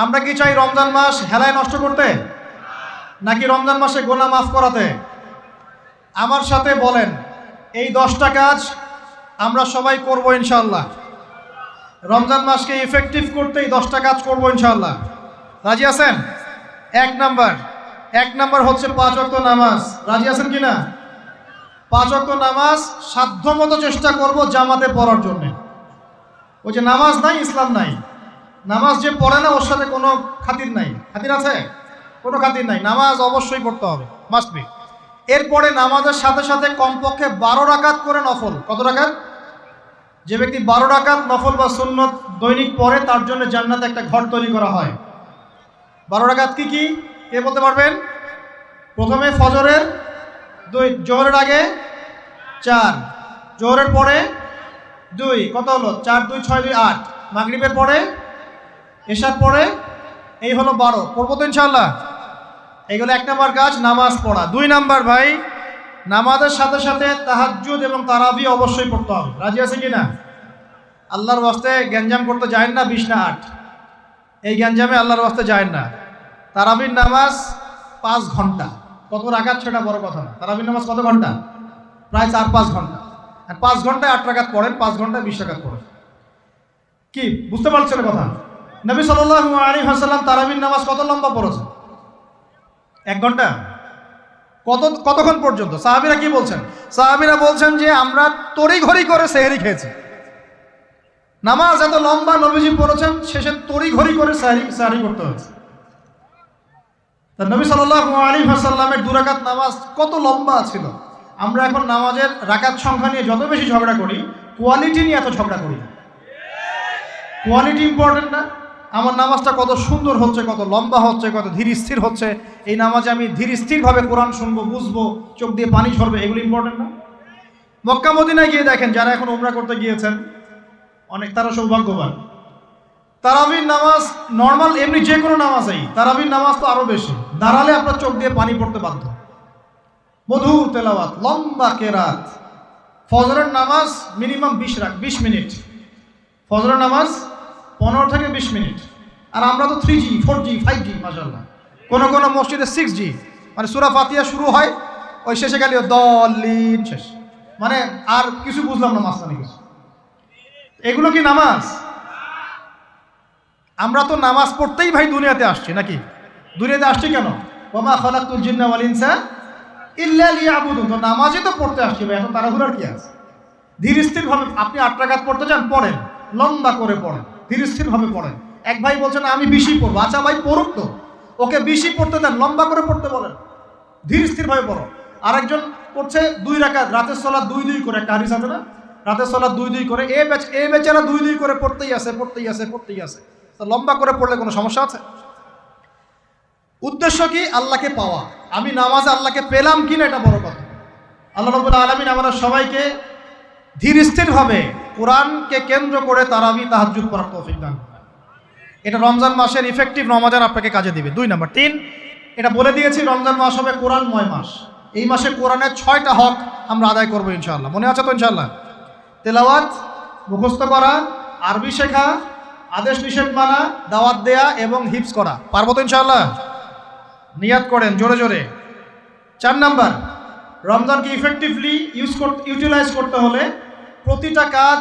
আমরা কি চাই রমজান মাস হেলায় নষ্ট করতে, নাকি রমজান মাসে গোনা মাফ করাতে? আমার সাথে বলেন, এই 10টা কাজ আমরা সবাই করব ইনশাআল্লাহ। রমজান মাসকে ইফেক্টিভ করতে এই 10টা কাজ করব ইনশাআল্লাহ। রাজি আছেন? এক নাম্বার হচ্ছে 5 ওয়াক্ত নামাজ। রাজি আছেন কি না? 5 ওয়াক্ত নামাজ সাধ্যমতো চেষ্টা করব জামাতে পড়ার জন্য। ওই যে নামাজ নাই ইসলাম নাই, নামাজ যে পড়ে না ওর সাথে কোনো খাতির নাই। খাতির আছে? কোনো খাতির নাই। নামাজ অবশ্যই পড়তে হবে, মাস্ট বি। এরপরে নামাজের সাথে সাথে কমপক্ষে 12 রাকাত করে নফল। কত রাকাত? যে ব্যক্তি 12 রাকাত নফল বা সুন্নত দৈনিক পড়ে তার জন্য জান্নাতে একটা ঘর তৈরি করা হয়। 12 রাকাত কি কি কে বলতে পারবেন? প্রথমে ফজরের 2, জোহরের আগে 4, জোহরের পরে 2, কত হলো? 4 2 6 2 8, মাগরিবের পরে, এশার পরে, এই হলো 12। পড়বো তো ইনশাআল্লাহ? এইগুলো 1 নাম্বার কাজ, নামাজ পড়া। 2 নাম্বার ভাই, নামাজের সাথে সাথে তাহাজ্জুদ এবং তারাবি অবশ্যই পড়তে হবে। রাজি আছে কি না? আল্লাহর ওয়াস্তে গ্যাঞ্জাম করতে যায় না 20 না 8, এই গ্যাঞ্জামে আল্লাহর ওয়াস্তে যায় না। তারাবির নামাজ 5 ঘন্টা। কত রাকাত সেটা বড় কথা না। তারাবির নামাজ কত ঘন্টা? প্রায় 4-5 ঘন্টা। আর 5 ঘন্টায় 8 রাকাত পড়েন, 5 ঘন্টায় 20 রাকাত পড়েন। কি বুঝতে পারছেন কথা? নবী সাল্লাল্লাহু আলাইহি ওয়াসাল্লাম তারাবির নামাজ কত লম্বা পড়েছেন? 1 ঘন্টা। কতক্ষণ পর্যন্ত? সাহাবীরা কি বলছেন? সাহাবীরা বলছেন যে আমরা তড়িঘড়ি করে সেহরি খেয়েছি। নামাজ এত লম্বা নবীজি পড়েছেন, শেষে তড়িঘড়ি করে সেহরি করতে হয়েছে। তা নবী সাল্লাল্লাহু আলাইহি ওয়াসাল্লামের 2 রাকাত নামাজ কত লম্বা ছিল। আমরা এখন নামাজের রাকাত সংখ্যা নিয়ে যত বেশি ঝগড়া করি, কোয়ালিটি নিয়ে এত ঝগড়া করি না। কোয়ালিটি ইম্পর্টেন্ট না? আমার নামাজটা কত সুন্দর হচ্ছে, কত লম্বা হচ্ছে, কত ধীর স্থির হচ্ছে, এই নামাজে আমি ধীর স্থিরভাবে কোরআন শুনবো, বুঝবো, চোখ দিয়ে পানি ঝরবে, এগুলো ইম্পর্টেন্ট না? মক্কা মদিনায় গিয়ে দেখেন, যারা এখন উমরা করতে গিয়েছেন অনেক, তারা সৌভাগ্যবান। তারাবির নামাজ নর্মাল এমনি যে কোনো নামাজেই, তারাবির নামাজ তো আরো বেশি। দাঁড়ালে আপনার চোখ দিয়ে পানি পড়তে বাধ্য। মধুর তেলাওয়াত, লম্বা কেরাত। ফজরের নামাজ মিনিমাম 20 মিনিট। ফজরের নামাজ 15 থেকে 20 মিনিট। আর আমরা তো 3G 4G 5G মাশাআল্লাহ। কোনো কোনো মসজিদে 6G, মানে সূরা ফাতিহা শুরু হয়, ওই শেষে গেলে দলিন শেষ, মানে আর কিছু বুঝলাম না মাঝখানে কিছু। এগুলো কি নামাজ? আমরা তো নামাজ পড়তেই ভাই দুনিয়াতে আসছি, নাকি? দুনিয়াতে আসছি কেন? ওমা খালাকতুল জিন্না ওয়াল ইনসা ইল্লা লিয়াবুদুন। তো নামাজই তো পড়তে আসছি ভাই, এত তাড়াহুড়ার কি আছে? ধীর স্থিরভাবে আপনি 8 রাকাত পড়তে চান, পড়েন, লম্বা করে পড়েন, ধীর স্থিরভাবে পড়েন। এক ভাই বলছেন আমি 20ই পড়বো। আচ্ছা ভাই পড়ুক তো, ওকে 20ই পড়তে দেন, লম্বা করে পড়তে বলেন, ধীর স্থিরভাবে পড়ো। আরেকজন পড়ছে 2 রাকাত, রাতের সালাত 2-2 করে, একটা হাদিস আছে না? রাতের সালাত 2-2 করে। এই বেচারা 2-2 করে পড়তেই আছে। তো লম্বা করে পড়লে কোনো সমস্যা আছে? উদ্দেশ্য কি? আল্লাহকে পাওয়া। আমি নামাজে আল্লাহকে পেলাম কিনা এটা বড় কথা। আল্লাহ রাব্বুল আলামিন আমাদের সবাইকে ধীর স্থিরভাবে কোরআনকে কেন্দ্র করে তারাবি তাহাজ্জুদ পড়ার তৌফিক দান করেন। এটা রমজান মাসের ইফেক্টিভ রমাদান আপনাকে কাজে দিবে। 2 নাম্বার। 3, এটা বলে দিয়েছি রমজান মাস হবে কোরআনময় মাস। এই মাসে কোরআনের 6টা হক আমরা আদায় করবো ইনশাআল্লাহ। মনে আছে তো ইনশাআল্লাহ? তেলাওয়াত, মুখস্থ করা, আরবি শেখা, আদেশ নিষেধ মানা, দাওয়াত দেয়া এবং হিফজ করা। পারবো তো ইনশাআল্লাহ? নিয়াত করেন জোরে জোরে। 4 নাম্বার, রমজানকে ইফেক্টিভলি ইউটিলাইজ করতে হলে প্রতিটা কাজ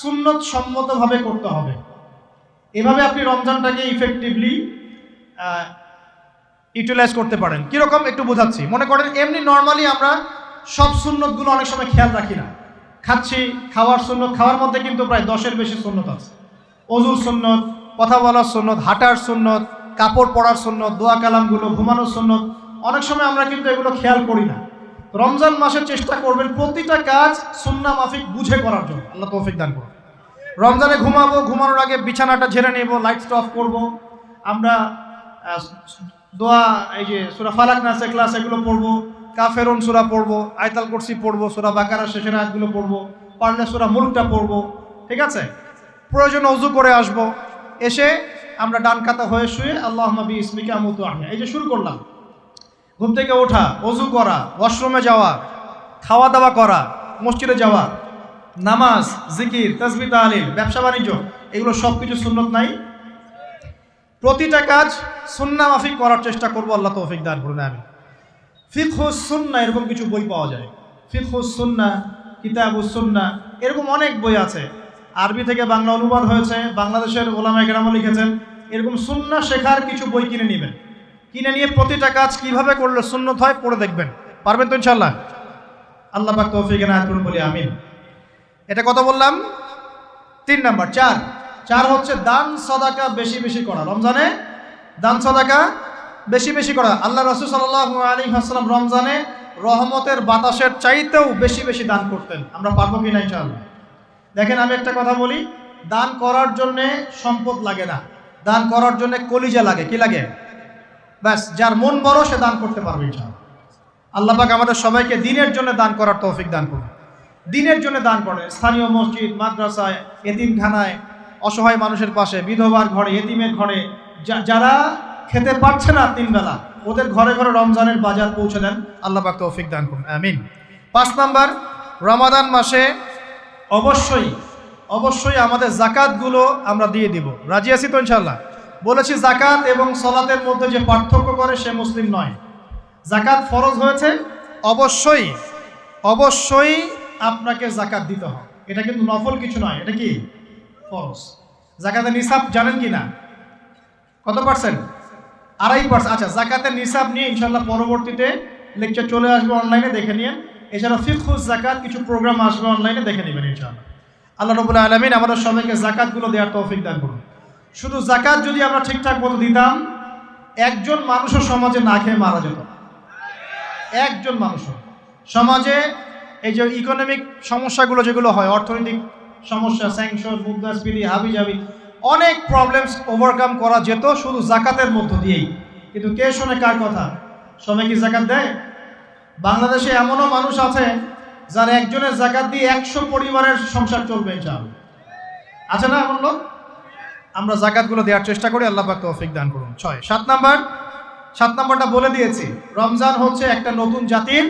সুন্নত সম্মতভাবে করতে হবে। এভাবে আপনি রমজানটাকে ইফেক্টিভলি ইউটিলাইজ করতে পারেন। কীরকম একটু বোঝাচ্ছি। মনে করেন এমনি নর্মালি আমরা সব সুন্নতগুলো অনেক সময় খেয়াল রাখি না। খাচ্ছি, খাওয়ার সুন্নত, খাওয়ার মধ্যে কিন্তু প্রায় 10-এর বেশি সুন্নত আছে। অজুর সুন্নত, কথা বলার সুন্নত, হাঁটার সুন্নত, কাপড় পরার সুন্নত, দোয়া কালামগুলো, ঘুমানোর সুন্নত, অনেক সময় আমরা কিন্তু এগুলো খেয়াল করি না। রমজান মাসে চেষ্টা করবেন প্রতিটা কাজ সুন্নাহ মাফিক বুঝে করার জন্য। আল্লাহ তৌফিক দান করুন। রমজানে ঘুমাবো, ঘুমানোর আগে বিছানাটা ঝেড়ে নেব, লাইটস অফ করব, আমরা দোয়া, এই যে সূরা ফালাক নাস ইখলাস এগুলো পড়বো, কাফেরুন সূরা পড়বো, আয়াতুল কুরসি পড়বো, সূরা বাকারা শেষের আয়াতগুলো পড়বো, পারলে সূরা মুলকটা পড়বো, ঠিক আছে? প্রয়োজনে ওযু করে আসবো, এসে আমরা ডান কাতা হয়ে শুয়ে আল্লাহুম্মা বিইসমিকা আমুতু আহয়া, এই যে শুরু করলাম। ঘুম থেকে ওঠা, ওযু করা, ওয়াশরুমে যাওয়া, খাওয়া দাওয়া করা, মসজিদে যাওয়া, নামাজ, জিকির, তাসবিহ, তাহলিল, ব্যবসা বাণিজ্য, এগুলো সব কিছু সুন্নত নাই? প্রতিটা কাজ সুন্নাহ মাফিক করার চেষ্টা করবো, আল্লাহ তৌফিক দান করুন আমিন। ফিকহুস সুন্নাহ এরকম কিছু বই পাওয়া যায়, ফিকহুস সুন্নাহ, কিতাবুস সুন্নাহ, এরকম অনেক বই আছে। আরবি থেকে বাংলা অনুবাদ হয়েছে, বাংলাদেশের ওলামায়ে কেরামও লিখেছেন। এরকম সুন্নাহ শেখার কিছু বই কিনে নেবেন, কিনে নিয়ে প্রতিটা কাজ কিভাবে করলে সুন্নত হয় পড়ে দেখবেন। পারবেন তো ইনশাআল্লাহ? আল্লাহ পাক তৌফিক এনায়েত করুন বলি আমিন। এটা কত বললাম? 3 নাম্বার। 4 হচ্ছে দান সাদাকা বেশি বেশি করা। রমজানে দান সাদাকা বেশি বেশি করা। আল্লাহ রাসূল সাল্লাল্লাহু আলাইহি ওয়াসাল্লাম রমজানে রহমতের বাতাসের চাইতেও বেশি বেশি দান করতেন। আমরা পারবো কিনা ইনশাআল্লাহ? দেখেন, আমি একটা কথা বলি, দান করার জন্যে সম্পদ লাগে না, দান করার জন্য কলিজা লাগে। কি লাগে? ব্যাস, যার মন বড় সে দান করতে পারবে ইনশাআল্লাহ। আল্লাহ পাক আমাদের সবাইকে দিনের জন্য দান করার তৌফিক দান করুন। দিনের জন্য দান করেন, স্থানীয় মসজিদ, মাদ্রাসায়, এতিমখানায়, অসহায় মানুষের পাশে, বিধবার ঘরে, এতিমের ঘরে, যারা খেতে পারছে না 3 বেলা, ওদের ঘরে ঘরে রমজানের বাজার পৌঁছে দেন। আল্লাহ পাক তৌফিক দান করুন আমিন। 5 নাম্বার, রমাদান মাসে অবশ্যই অবশ্যই আমাদের জাকাতগুলো আমরা দিয়ে দিব। রাজি আছি তো ইনশাআল্লাহ? বলেছি জাকাত এবং সালাতের মধ্যে যে পার্থক্য করে সে মুসলিম নয়। জাকাত ফরজ হয়েছে, অবশ্যই অবশ্যই আপনাকে জাকাত দিতে হবে। এটা কিন্তু নফল কিছু নয়, এটা কি ফরজ। জাকাতের নিসাব জানেন কি না? কত পার্সেন্ট? 2.5%। আচ্ছা, জাকাতের নিসাব নিয়ে ইনশাআল্লাহ পরবর্তীতে লেকচার চলে আসবে, অনলাইনে দেখে নিন। এছাড়া ফিকহুস জাকাত কিছু প্রোগ্রাম আসবে, অনলাইনে দেখে নেবেন ইনশাআল্লাহ। আল্লাহ রাব্বুল আলামিন আমাদের সবাইকে জাকাতগুলো দেওয়ার তৌফিক দান করুন। শুধু জাকাত যদি আমরা ঠিকঠাক মতো দিতাম, একজন মানুষও সমাজে না খেয়ে মারা যেত। একজন মানুষও সমাজে, এই যে ইকোনমিক সমস্যাগুলো যেগুলো হয়, অর্থনৈতিক সমস্যা, স্যাংশন, মুদ্রাস্ফীতি, হাবিজাবি, অনেক প্রবলেমস ওভারকাম করা যেত শুধু জাকাতের মধ্য দিয়েই। কিন্তু কে শোনে কার কথা? সবাই কি জাকাত দেয়? বাংলাদেশে এমনও মানুষ আছে যার একজনের জাকাত দিয়ে 100 পরিবারের সংসার চলবে ইনশাআল্লাহ। আছে না এমন লোক? আমরা জাকাতগুলো দেওয়ার চেষ্টা করি, আল্লাহ পাক তৌফিক দান করুন। 7 নাম্বারটা বলে দিয়েছি, রমজান হচ্ছে একটা নতুন জাতির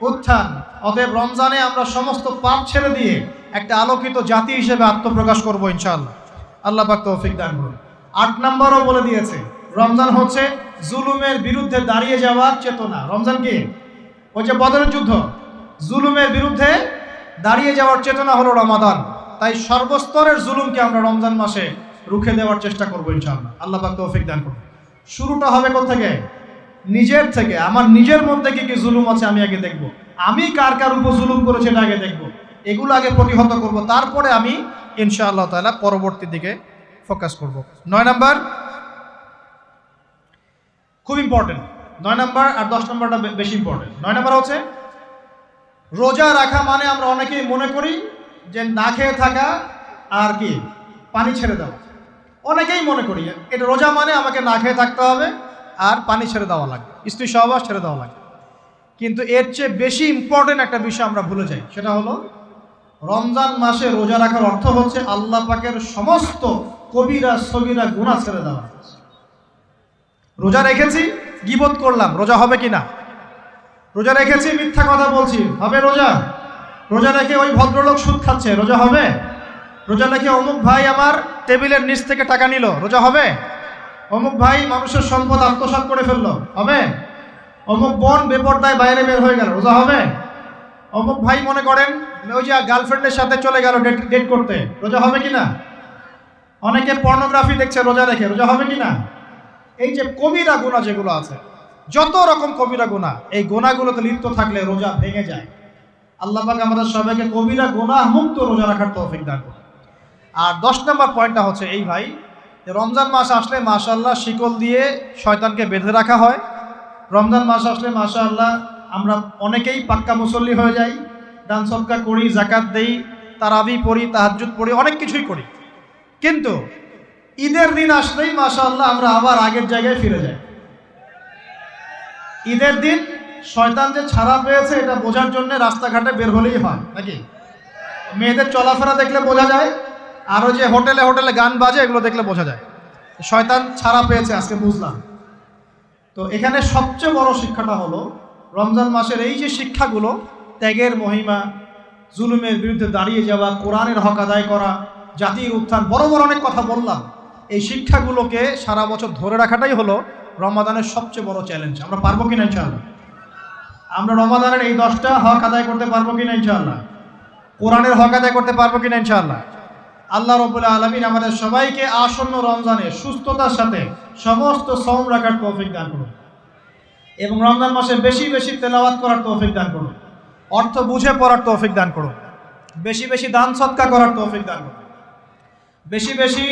উত্থান। অতএব রমজানে আমরা সমস্ত পাপ ছেড়ে দিয়ে একটা আলোকিত জাতি হিসেবে আত্মপ্রকাশ করবো ইনশাআল্লাহ। আল্লাহ পাক তৌফিক দান করুন। 8 নাম্বারও বলে দিয়েছে, রমজান হচ্ছে জুলুমের বিরুদ্ধে দাঁড়িয়ে যাওয়ার চেতনা। রমজান কি? ওই যে বদরের যুদ্ধ, জুলুমের বিরুদ্ধে দাঁড়িয়ে যাওয়ার চেতনা হলো রমাদান। তাই সর্বস্তরের জুলুমকে আমরা রমজান মাসে রুখে দেওয়ার চেষ্টা করবো ইনশাআল্লাহ। আল্লাহ পাক তৌফিক দান করুন। শুরুটা হবে কোথা থেকে? নিজের থেকে। আমার নিজের মধ্যে কি কি জুলুম আছে আমি আগে দেখব, আমি কার কার উপর জুলুম করেছি এটা আগে দেখব, এগুলো আগে প্রতিহত করব, তারপরে আমি ইনশাআল্লাহ তাআলা পরবর্তী দিকে ফোকাস করব। 9 নাম্বার খুব ইম্পর্টেন্ট। 9 নাম্বার আর 10 নাম্বারটা বেশি ইম্পর্টেন্ট। 9 নাম্বার হচ্ছে রোজা রাখা মানে আমরা অনেকেই মনে করি যে না খেয়ে থাকা আর কি পানি ছেড়ে দেওয়া। অনেকেই মনে করি এটা রোজা মানে আমাকে না খেয়ে থাকতে হবে আর পানি ছেড়ে দেওয়া লাগবে, স্ত্রী সহবাস ছেড়ে দেওয়া লাগবে। কিন্তু এর চেয়ে বেশি ইম্পর্টেন্ট একটা বিষয় আমরা ভুলে যাই, সেটা হলো রমজান মাসে রোজা রাখার অর্থ হচ্ছে আল্লাহ পাকের সমস্ত কবিরা সগীরা গুনাহ ছেড়ে দেওয়া। রোজা রেখেছি, গীবত করলাম, রোজা হবে কিনা? রোজা রেখেছি, মিথ্যা কথা বলছি, হবে রোজা? রোজা রেখে ওই ভদ্রলোক সুদ খাচ্ছে, রোজা হবে? রোজা রেখে অমুক ভাই আমার টেবিলের নিচ থেকে টাকা নিল, রোজা হবে? অমুক ভাই মানুষের সম্পদ আত্মসাৎ করে ফেললো, হবে? অমুক বোন বেপরদায় বাইরে বের হয়ে গেল, রোজা হবে? অমুক ভাই মনে করেন ওই যে গার্লফ্রেন্ডের সাথে চলে গেল ডেট করতে, রোজা হবে কিনা? অনেকে পর্নোগ্রাফি দেখছে রোজা রেখে, রোজা হবে কিনা? এই যে কবিরা গুনাহ যেগুলো আছে, যত রকম কবিরা গুনাহ, এই গুনাহগুলোতে লিপ্ত থাকলে রোজা ভেঙে যায়। আল্লাহ পাক আমাদের সবাইকে কবিরা গুনাহ মুক্ত রোজা রাখার তৌফিক দান করুন। আর 10 নম্বর পয়েন্টটা হচ্ছে এই ভাই, রমজান মাস আসলে মাশাআল্লাহ শিকল দিয়ে শয়তানকে বেঁধে রাখা হয়। রমজান মাস আসলে মাশাআল্লাহ আমরা অনেকেই পাক্কা মুসল্লি হয়ে যাই, দান সদকা করি, জাকাত দেই, তারাবি পড়ি, তাহাজ্জুদ পড়ি, অনেক কিছুই করি। কিন্তু ঈদের দিন আসলেই মাশাআল্লাহ আমরা আবার আগের জায়গায় ফিরে যাই। ঈদের দিন শয়তান যে ছাড়া পেয়েছে এটা বোঝার জন্য রাস্তাঘাটে বের হলেই হয় নাকি? মেয়েদের চলাফেরা দেখলে বোঝা যায়, আরও যে হোটেলে হোটেলে গান বাজে এগুলো দেখলে বোঝা যায় শয়তান ছাড়া পেয়েছে, আজকে বুঝলাম। তো এখানে সবচেয়ে বড় শিক্ষাটা হলো রমজান মাসের এই যে শিক্ষাগুলো, ত্যাগের মহিমা, জুলুমের বিরুদ্ধে দাঁড়িয়ে যাওয়া, কোরআনের হক আদায় করা, জাতির উত্থান, বড় বড় অনেক কথা বললাম। এই শিক্ষাগুলোকে সারা বছর ধরে রাখাটাই হলো রমাদানের সবচেয়ে বড় চ্যালেঞ্জ। আমরা পারবো কিনা ইনশাআল্লাহ? আমরা রমাদানের এই 10টা হক আদায় করতে পারবো কিনা ইনশাআল্লাহ? কোরআনের হক আদায় করতে পারবো কিনা ইনশাআল্লাহ? আল্লাহ রাব্বুল আলামিন আমাদের সবাইকে আসন্ন রমজানে সুস্থতার সাথে সমস্ত সওম রাখার তৌফিক দান করুন এবং রমজান মাসে বেশি বেশি তেলাওয়াত করার তৌফিক দান করুন, অর্থ বুঝে পড়ার তৌফিক দান করুন, বেশি বেশি দান সদকা করার তৌফিক দান করুন, বেশি বেশি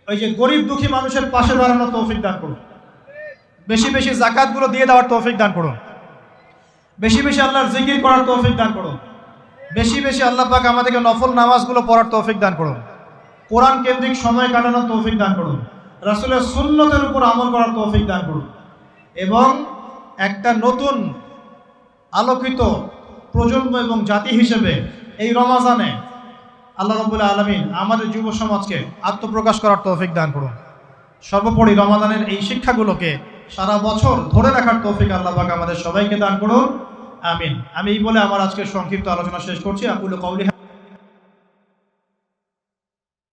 ওই যে গরিব দুঃখী মানুষের পাশে দাঁড়ানোর তৌফিক দান করুন, বেশি বেশি যাকাতগুলো দিয়ে দেওয়ার তৌফিক দান করুন, বেশি বেশি আল্লাহর জিকির করার তৌফিক দান করুন, বেশি বেশি আল্লাহ পাক আমাদেরকে নফল নামাজগুলো পড়ার তৌফিক দান করুন, কোরআন কেন্দ্রিক সময় কাটানোর তৌফিক দান করুন, রাসূলের সুন্নতের উপর আমল করার তৌফিক দান করুন এবং একটা নতুন আলোকিত প্রজন্ম এবং জাতি হিসেবে এই রমাজানে আল্লাহ রাব্বুল আলামিন আমাদের যুব সমাজকে আত্মপ্রকাশ করার তৌফিক দান করুন। সর্বোপরি রমাদানের এই শিক্ষাগুলোকে সারা বছর ধরে রাখার তৌফিক আল্লাহ পাক আমাদের সবাইকে দান করুন, আমিন। আমি এই বলে আমার আজকের সংক্ষিপ্ত আলোচনা শেষ করছি। আকুলু কওলি